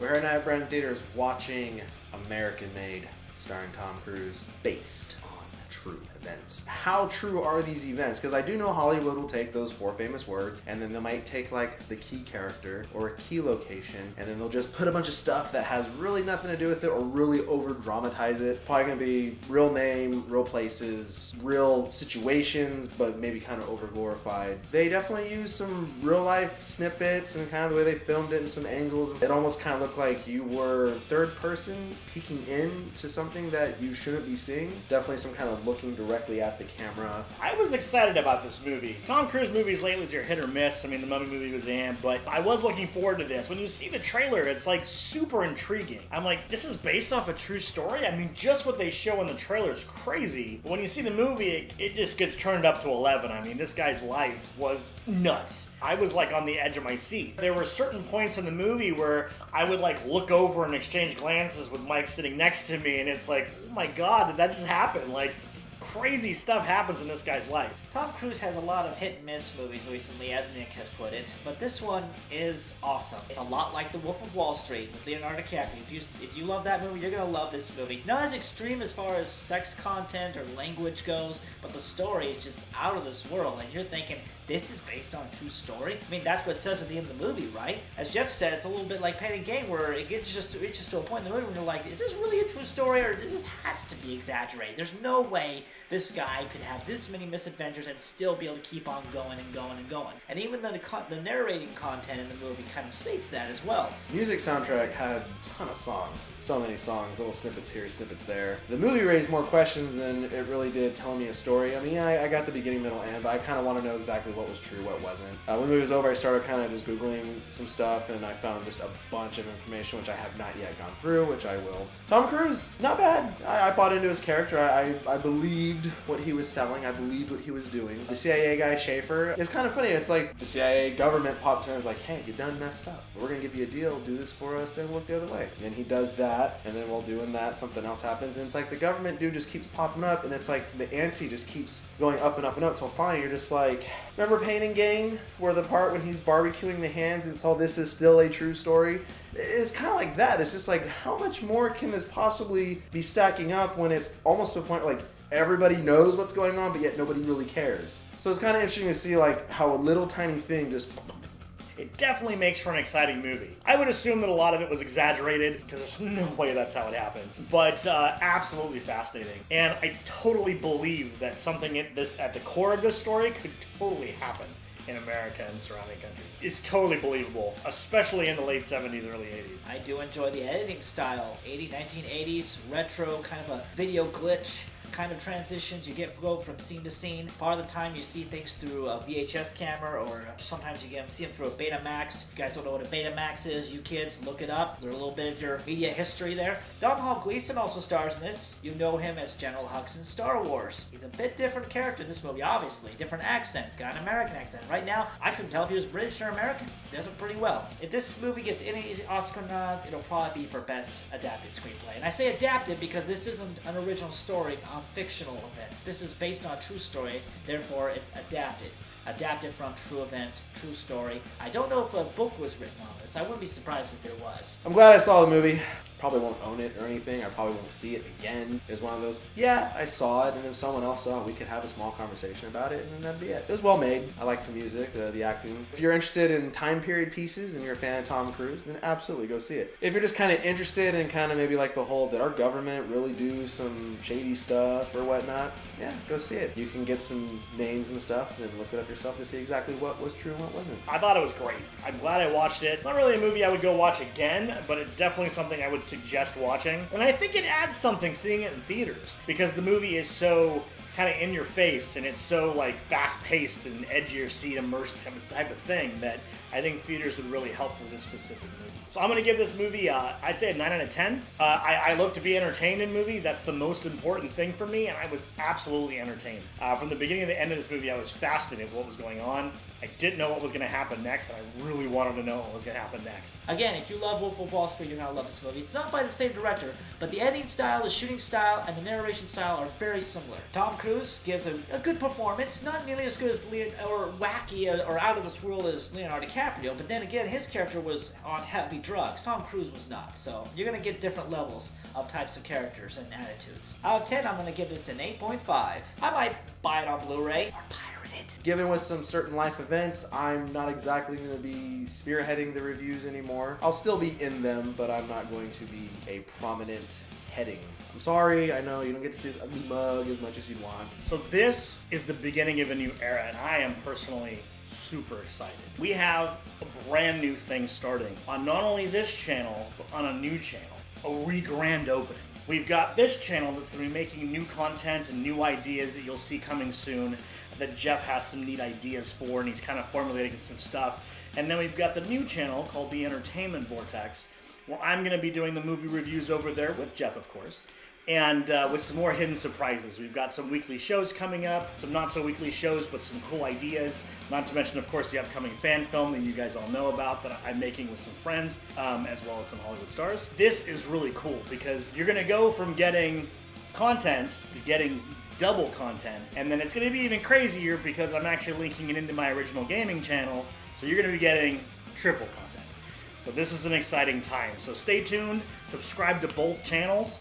We're here tonight at Brandon Theaters watching American Made, starring Tom Cruise, based on true events. How true are these events? Because I do know Hollywood will take those 4 famous words and then they might take like the key character or a key location and then they'll just put a bunch of stuff that has really nothing to do with it or really over dramatize it. Probably gonna be real name, real places, real situations, but maybe kind of over glorified. They definitely use some real life snippets and kind of the way they filmed it and some angles. It almost kind of looked like you were third person peeking into something that you shouldn't be seeing. Definitely some kind of looking directly at the camera. I was excited about this movie. Tom Cruise movies lately are hit or miss. I mean, the Mummy movie was in, but I was looking forward to this. When you see the trailer, it's like super intriguing. I'm like, this is based off a true story? I mean, just what they show in the trailer is crazy. But when you see the movie, it just gets turned up to 11. I mean, this guy's life was nuts. I was like on the edge of my seat. There were certain points in the movie where I would like look over and exchange glances with Mike sitting next to me, and it's like, oh my God, did that just happen? Like, crazy stuff happens in this guy's life. Tom Cruise has a lot of hit and miss movies recently, as Nick has put it, but this one is awesome. It's a lot like The Wolf of Wall Street with Leonardo DiCaprio. If you love that movie, you're going to love this movie. Not as extreme as far as sex content or language goes, but the story is just out of this world, and you're thinking, this is based on a true story? I mean, that's what it says at the end of the movie, right? As Jeff said, it's a little bit like Pain and Gain, where it reaches to a point in the movie where you're like, is this really a true story, or this has to be exaggerated? There's no way this guy could have this many misadventures and still be able to keep on going and going and going. And even the narrating content in the movie kind of states that as well. Music soundtrack had a ton of songs. So many songs, little snippets here, snippets there. The movie raised more questions than it really did telling me a story. I mean, yeah, I got the beginning, middle, end, but I kind of want to know exactly what was true, what wasn't. When the movie was over, I started kind of just Googling some stuff, and I found just a bunch of information, which I have not yet gone through, which I will. Tom Cruise, not bad. I bought into his character. I believed what he was selling. I believed what he was doing. The CIA guy, Schaefer, it's kind of funny. It's like the CIA government pops in and is like, hey, you done messed up. We're going to give you a deal. Do this for us and look the other way. And then he does that, and then while doing that, something else happens. And it's like the government dude just keeps popping up, and it's like the ante just keeps going up and up and up until finally you're just like, remember Pain and Gain? Where the part when he's barbecuing the hands and so this is still a true story? It's kind of like that. It's just like, how much more can this possibly be stacking up when it's almost to a point like everybody knows what's going on, but yet nobody really cares. So it's kind of interesting to see like how a little tiny thing just... It definitely makes for an exciting movie. I would assume that a lot of it was exaggerated, because there's no way that's how it happened. But absolutely fascinating. And I totally believe that something at the core of this story could totally happen in America and surrounding countries. It's totally believable, especially in the late 70s, early 80s. I do enjoy the editing style. 1980s, retro, kind of a video glitch kind of transitions. You go from scene to scene. Part of the time you see things through a VHS camera, or sometimes you see them through a Betamax. If you guys don't know what a Betamax is, you kids, look it up. There's a little bit of your media history there. Domhnall Gleeson also stars in this. You know him as General Hux in Star Wars. He's a bit different character in this movie, obviously. Different accent. He's got an American accent. Right now, I couldn't tell if he was British or American. He does it pretty well. If this movie gets any Oscar nods, it'll probably be for Best Adapted Screenplay. And I say adapted because this isn't an original story on fictional events. This is based on a true story, therefore it's adapted. Adapted from true events, true story. I don't know if a book was written on this. I wouldn't be surprised if there was. I'm glad I saw the movie. Probably won't own it or anything. I probably won't see it again. It was one of those, yeah, I saw it, and if someone else saw it, we could have a small conversation about it, and then that'd be it. It was well made. I like the music, the acting. If you're interested in time period pieces and you're a fan of Tom Cruise, then absolutely go see it. If you're just kind of interested in kind of maybe like the whole, did our government really do some shady stuff or whatnot? Yeah, go see it. You can get some names and stuff and look it up yourself to see exactly what was true and what wasn't. I thought it was great. I'm glad I watched it. Not really a movie I would go watch again, but it's definitely something I would suggest watching. And I think it adds something seeing it in theaters, because the movie is so kind of in your face and it's so like fast paced and edge of your seat immersed type of thing that I think theaters would really help for this specific movie. So I'm going to give this movie, I'd say a 9 out of 10. I look to be entertained in movies. That's the most important thing for me, and I was absolutely entertained. From the beginning to the end of this movie, I was fascinated with what was going on. I didn't know what was going to happen next, and I really wanted to know what was going to happen next. Again, if you love Wolf of Wall Street, you're going to love this movie. It's not by the same director, but the editing style, the shooting style, and the narration style are very similar. Tom Cruise gives a good performance, not nearly as good as or wacky or out of this world as Leonardo DiCaprio, but then again, his character was on heavy drugs. Tom Cruise was not, so you're gonna get different levels of types of characters and attitudes. Out of 10, I'm gonna give this an 8.5. I might buy it on Blu-ray or pirate it. Given with some certain life events, I'm not exactly going to be spearheading the reviews anymore. I'll still be in them, but I'm not going to be a prominent heading. I'm sorry, I know you don't get to see this ugly mug as much as you'd want. So this is the beginning of a new era, and I am personally super excited. We have a brand new thing starting on not only this channel, but on a new channel. A re-grand opening. We've got this channel that's going to be making new content and new ideas that you'll see coming soon, that Jeff has some neat ideas for, and he's kind of formulating some stuff. And then we've got the new channel called The Entertainment Vortex, where I'm going to be doing the movie reviews over there with Jeff, of course, and with some more hidden surprises. We've got some weekly shows coming up, some not-so-weekly shows, but some cool ideas, not to mention, of course, the upcoming fan film that you guys all know about that I'm making with some friends, as well as some Hollywood stars. This is really cool because you're going to go from getting content to getting double content, and then it's going to be even crazier because I'm actually linking it into my original gaming channel, so you're going to be getting triple content. So this is an exciting time. So stay tuned, subscribe to both channels,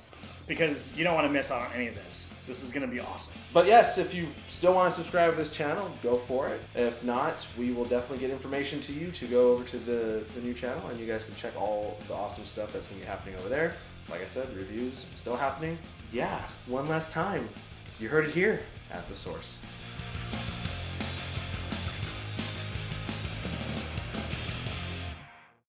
because you don't want to miss out on any of this. This is going to be awesome. But yes, if you still want to subscribe to this channel, go for it. If not, we will definitely get information to you to go over to the new channel, and you guys can check all the awesome stuff that's going to be happening over there. Like I said, reviews still happening. Yeah, one last time. You heard it here at The Source.